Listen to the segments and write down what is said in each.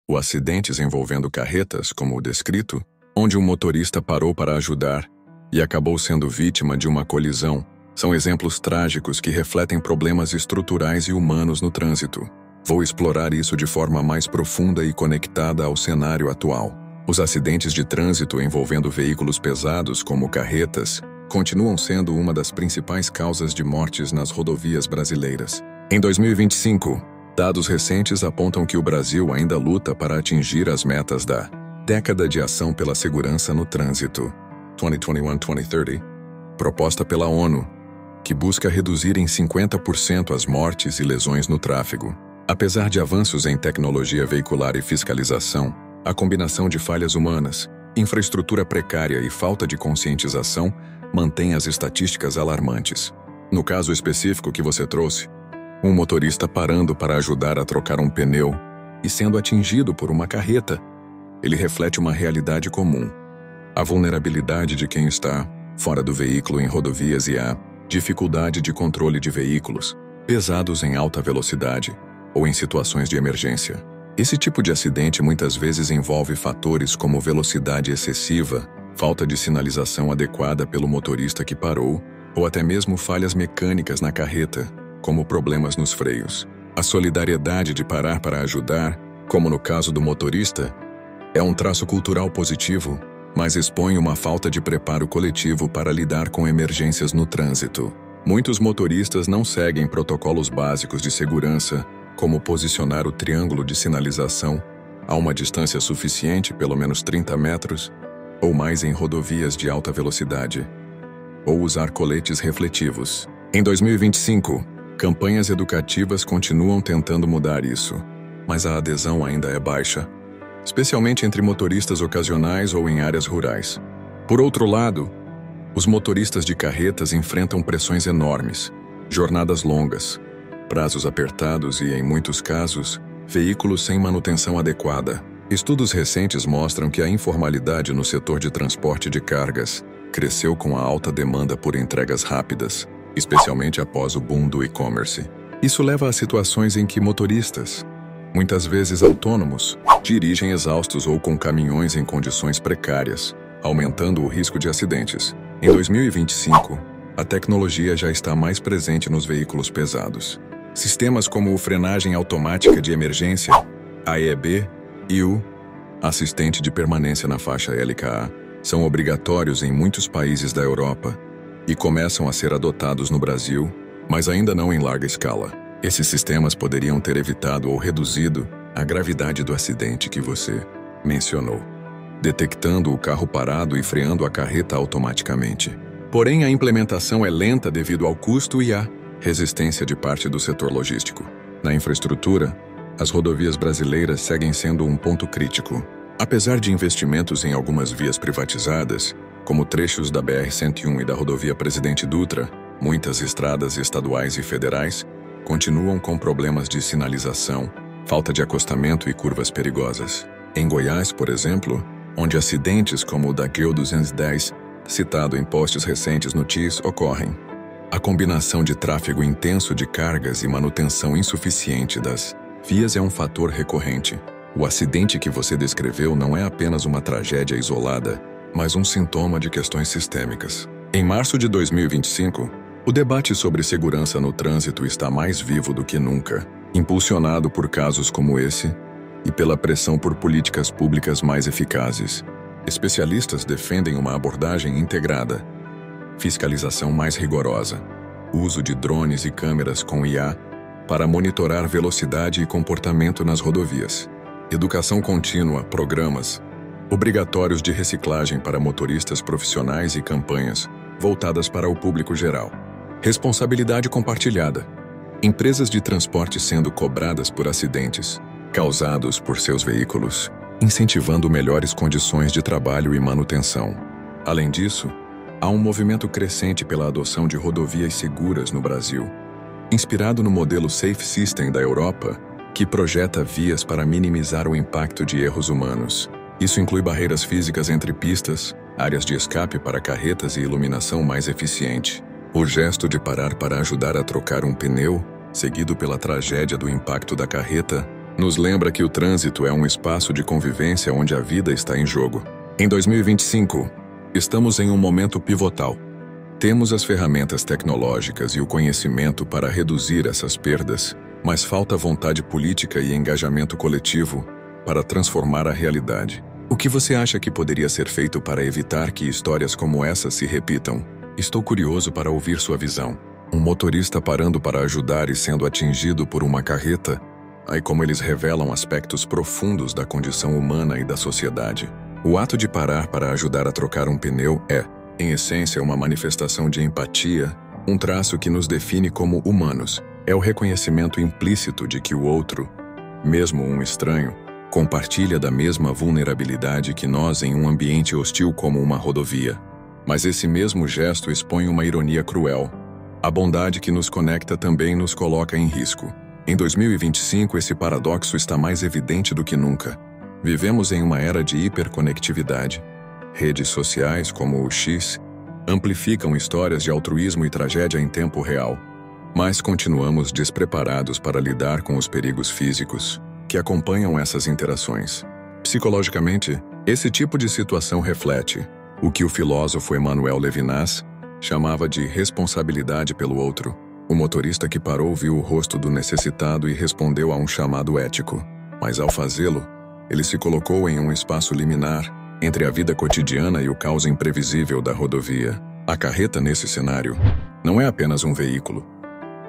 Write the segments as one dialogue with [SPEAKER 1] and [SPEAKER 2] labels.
[SPEAKER 1] ou acidentes envolvendo carretas, como o descrito, onde um motorista parou para ajudar e acabou sendo vítima de uma colisão, são exemplos trágicos que refletem problemas estruturais e humanos no trânsito. Vou explorar isso de forma mais profunda e conectada ao cenário atual. Os acidentes de trânsito envolvendo veículos pesados, como carretas, continuam sendo uma das principais causas de mortes nas rodovias brasileiras. Em 2025, dados recentes apontam que o Brasil ainda luta para atingir as metas da Década de Ação pela Segurança no Trânsito, 2021-2030, proposta pela ONU, que busca reduzir em 50% as mortes e lesões no tráfego. Apesar de avanços em tecnologia veicular e fiscalização, a combinação de falhas humanas, infraestrutura precária e falta de conscientização mantém as estatísticas alarmantes. No caso específico que você trouxe, um motorista parando para ajudar a trocar um pneu e sendo atingido por uma carreta, ele reflete uma realidade comum. A vulnerabilidade de quem está fora do veículo em rodovias e a dificuldade de controle de veículos pesados em alta velocidade ou em situações de emergência. Esse tipo de acidente muitas vezes envolve fatores como velocidade excessiva, falta de sinalização adequada pelo motorista que parou, ou até mesmo falhas mecânicas na carreta, como problemas nos freios. A solidariedade de parar para ajudar, como no caso do motorista, é um traço cultural positivo, mas expõe uma falta de preparo coletivo para lidar com emergências no trânsito. Muitos motoristas não seguem protocolos básicos de segurança, como posicionar o triângulo de sinalização a uma distância suficiente, pelo menos 30 metros, ou mais em rodovias de alta velocidade, ou usar coletes refletivos. Em 2025, campanhas educativas continuam tentando mudar isso, mas a adesão ainda é baixa, especialmente entre motoristas ocasionais ou em áreas rurais. Por outro lado, os motoristas de carretas enfrentam pressões enormes, jornadas longas, prazos apertados e, em muitos casos, veículos sem manutenção adequada. Estudos recentes mostram que a informalidade no setor de transporte de cargas cresceu com a alta demanda por entregas rápidas, especialmente após o boom do e-commerce. Isso leva a situações em que motoristas, muitas vezes autônomos, dirigem exaustos ou com caminhões em condições precárias, aumentando o risco de acidentes. Em 2025, a tecnologia já está mais presente nos veículos pesados. Sistemas como o frenagem automática de emergência, AEB, e o assistente de permanência na faixa LKA são obrigatórios em muitos países da Europa e começam a ser adotados no Brasil, mas ainda não em larga escala. Esses sistemas poderiam ter evitado ou reduzido a gravidade do acidente que você mencionou, detectando o carro parado e freando a carreta automaticamente. Porém, a implementação é lenta devido ao custo e à resistência de parte do setor logístico. Na infraestrutura, as rodovias brasileiras seguem sendo um ponto crítico. Apesar de investimentos em algumas vias privatizadas, como trechos da BR-101 e da rodovia Presidente Dutra, muitas estradas estaduais e federais continuam com problemas de sinalização, falta de acostamento e curvas perigosas. Em Goiás, por exemplo, onde acidentes como o da GEO 210, citado em posts recentes no TIS, ocorrem, a combinação de tráfego intenso de cargas e manutenção insuficiente das vias é um fator recorrente. O acidente que você descreveu não é apenas uma tragédia isolada, mas um sintoma de questões sistêmicas. Em março de 2025, o debate sobre segurança no trânsito está mais vivo do que nunca, impulsionado por casos como esse e pela pressão por políticas públicas mais eficazes. Especialistas defendem uma abordagem integrada, fiscalização mais rigorosa, uso de drones e câmeras com IA para monitorar velocidade e comportamento nas rodovias, educação contínua, programas obrigatórios de reciclagem para motoristas profissionais e campanhas voltadas para o público geral. Responsabilidade compartilhada. Empresas de transporte sendo cobradas por acidentes causados por seus veículos, incentivando melhores condições de trabalho e manutenção. Além disso, há um movimento crescente pela adoção de rodovias seguras no Brasil, inspirado no modelo Safe System da Europa, que projeta vias para minimizar o impacto de erros humanos. Isso inclui barreiras físicas entre pistas, áreas de escape para carretas e iluminação mais eficiente. O gesto de parar para ajudar a trocar um pneu, seguido pela tragédia do impacto da carreta, nos lembra que o trânsito é um espaço de convivência onde a vida está em jogo. Em 2025, estamos em um momento pivotal. Temos as ferramentas tecnológicas e o conhecimento para reduzir essas perdas, mas falta vontade política e engajamento coletivo para transformar a realidade. O que você acha que poderia ser feito para evitar que histórias como essa se repitam? Estou curioso para ouvir sua visão. Um motorista parando para ajudar e sendo atingido por uma carreta, aí como eles revelam aspectos profundos da condição humana e da sociedade. O ato de parar para ajudar a trocar um pneu é, em essência, uma manifestação de empatia, um traço que nos define como humanos. É o reconhecimento implícito de que o outro, mesmo um estranho, compartilha da mesma vulnerabilidade que nós em um ambiente hostil como uma rodovia. Mas esse mesmo gesto expõe uma ironia cruel. A bondade que nos conecta também nos coloca em risco. Em 2025, esse paradoxo está mais evidente do que nunca. Vivemos em uma era de hiperconectividade. Redes sociais, como o X, amplificam histórias de altruísmo e tragédia em tempo real. Mas continuamos despreparados para lidar com os perigos físicos que acompanham essas interações. Psicologicamente, esse tipo de situação reflete o que o filósofo Emmanuel Levinas chamava de responsabilidade pelo outro. O motorista que parou viu o rosto do necessitado e respondeu a um chamado ético. Mas ao fazê-lo, ele se colocou em um espaço liminar entre a vida cotidiana e o caos imprevisível da rodovia. A carreta nesse cenário não é apenas um veículo,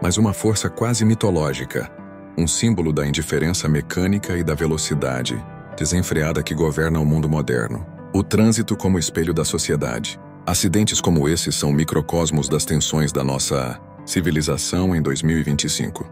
[SPEAKER 1] mas uma força quase mitológica, um símbolo da indiferença mecânica e da velocidade desenfreada que governa o mundo moderno. O trânsito como espelho da sociedade. Acidentes como esses são microcosmos das tensões da nossa civilização em 2025.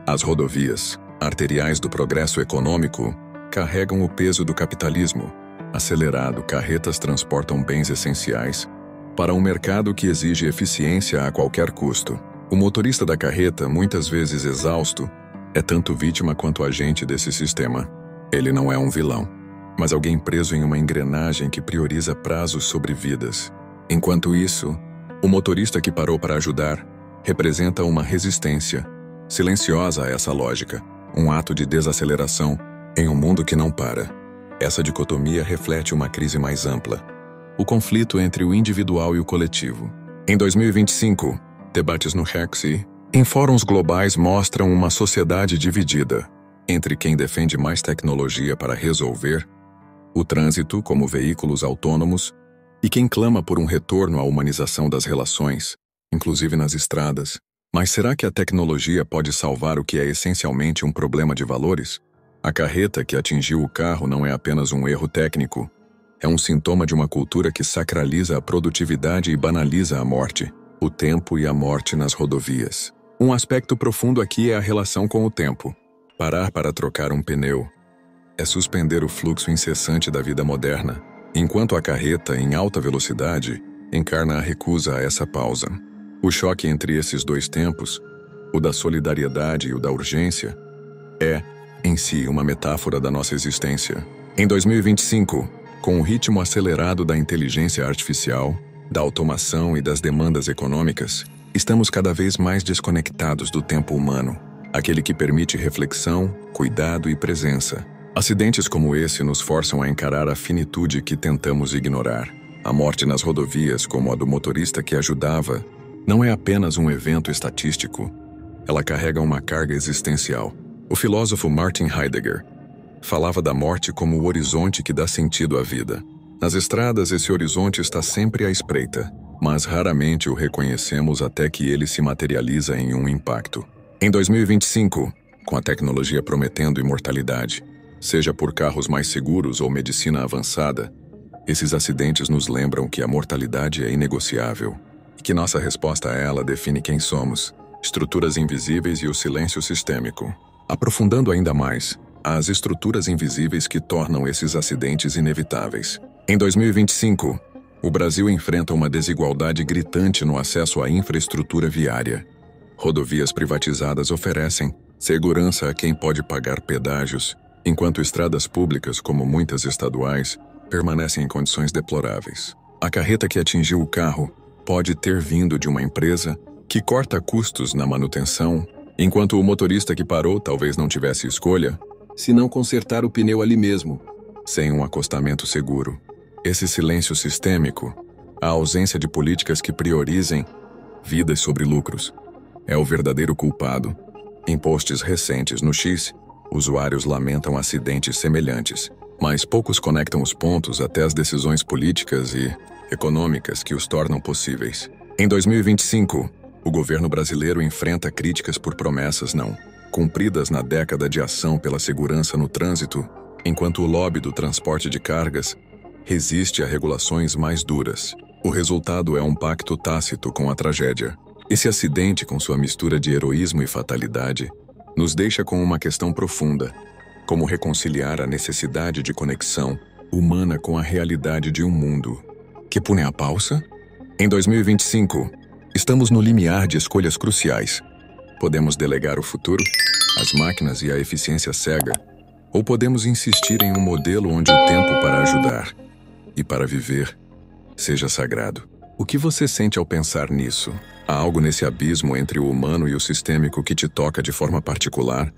[SPEAKER 1] As rodovias arteriais do progresso econômico carregam o peso do capitalismo. Acelerado, carretas transportam bens essenciais para um mercado que exige eficiência a qualquer custo. O motorista da carreta, muitas vezes exausto, é tanto vítima quanto agente desse sistema. Ele não é um vilão, mas alguém preso em uma engrenagem que prioriza prazos sobre vidas. Enquanto isso, o motorista que parou para ajudar representa uma resistência silenciosa a essa lógica, um ato de desaceleração em um mundo que não para. Essa dicotomia reflete uma crise mais ampla, o conflito entre o individual e o coletivo. Em 2025, debates no X e em fóruns globais mostram uma sociedade dividida entre quem defende mais tecnologia para resolver o trânsito como veículos autônomos e quem clama por um retorno à humanização das relações, inclusive nas estradas. Mas será que a tecnologia pode salvar o que é essencialmente um problema de valores? A carreta que atingiu o carro não é apenas um erro técnico, é um sintoma de uma cultura que sacraliza a produtividade e banaliza a morte, o tempo e a morte nas rodovias. Um aspecto profundo aqui é a relação com o tempo. Parar para trocar um pneu é suspender o fluxo incessante da vida moderna, enquanto a carreta, em alta velocidade, encarna a recusa a essa pausa. O choque entre esses dois tempos, o da solidariedade e o da urgência, é, em si, uma metáfora da nossa existência. Em 2025, com o ritmo acelerado da inteligência artificial, da automação e das demandas econômicas, estamos cada vez mais desconectados do tempo humano, aquele que permite reflexão, cuidado e presença. Acidentes como esse nos forçam a encarar a finitude que tentamos ignorar. A morte nas rodovias, como a do motorista que ajudava, não é apenas um evento estatístico. Ela carrega uma carga existencial. O filósofo Martin Heidegger falava da morte como o horizonte que dá sentido à vida. Nas estradas, esse horizonte está sempre à espreita, mas raramente o reconhecemos até que ele se materializa em um impacto. Em 2025, com a tecnologia prometendo imortalidade, seja por carros mais seguros ou medicina avançada, esses acidentes nos lembram que a mortalidade é inegociável e que nossa resposta a ela define quem somos, estruturas invisíveis e o silêncio sistêmico. Aprofundando ainda mais, as estruturas invisíveis que tornam esses acidentes inevitáveis. Em 2025, o Brasil enfrenta uma desigualdade gritante no acesso à infraestrutura viária. Rodovias privatizadas oferecem segurança a quem pode pagar pedágios, enquanto estradas públicas, como muitas estaduais, permanecem em condições deploráveis. A carreta que atingiu o carro pode ter vindo de uma empresa que corta custos na manutenção, enquanto o motorista que parou talvez não tivesse escolha, se não consertar o pneu ali mesmo, sem um acostamento seguro? Esse silêncio sistêmico, a ausência de políticas que priorizem vidas sobre lucros, é o verdadeiro culpado. Em posts recentes no X, usuários lamentam acidentes semelhantes, mas poucos conectam os pontos até as decisões políticas e econômicas que os tornam possíveis. Em 2025, o governo brasileiro enfrenta críticas por promessas não cumpridas na década de ação pela segurança no trânsito, enquanto o lobby do transporte de cargas resiste a regulações mais duras. O resultado é um pacto tácito com a tragédia. Esse acidente, com sua mistura de heroísmo e fatalidade, nos deixa com uma questão profunda: como reconciliar a necessidade de conexão humana com a realidade de um mundo que pune a pausa? Em 2025, estamos no limiar de escolhas cruciais. Podemos delegar o futuro às máquinas e à eficiência cega, ou podemos insistir em um modelo onde o tempo para ajudar e para viver seja sagrado. O que você sente ao pensar nisso? Há algo nesse abismo entre o humano e o sistêmico que te toca de forma particular?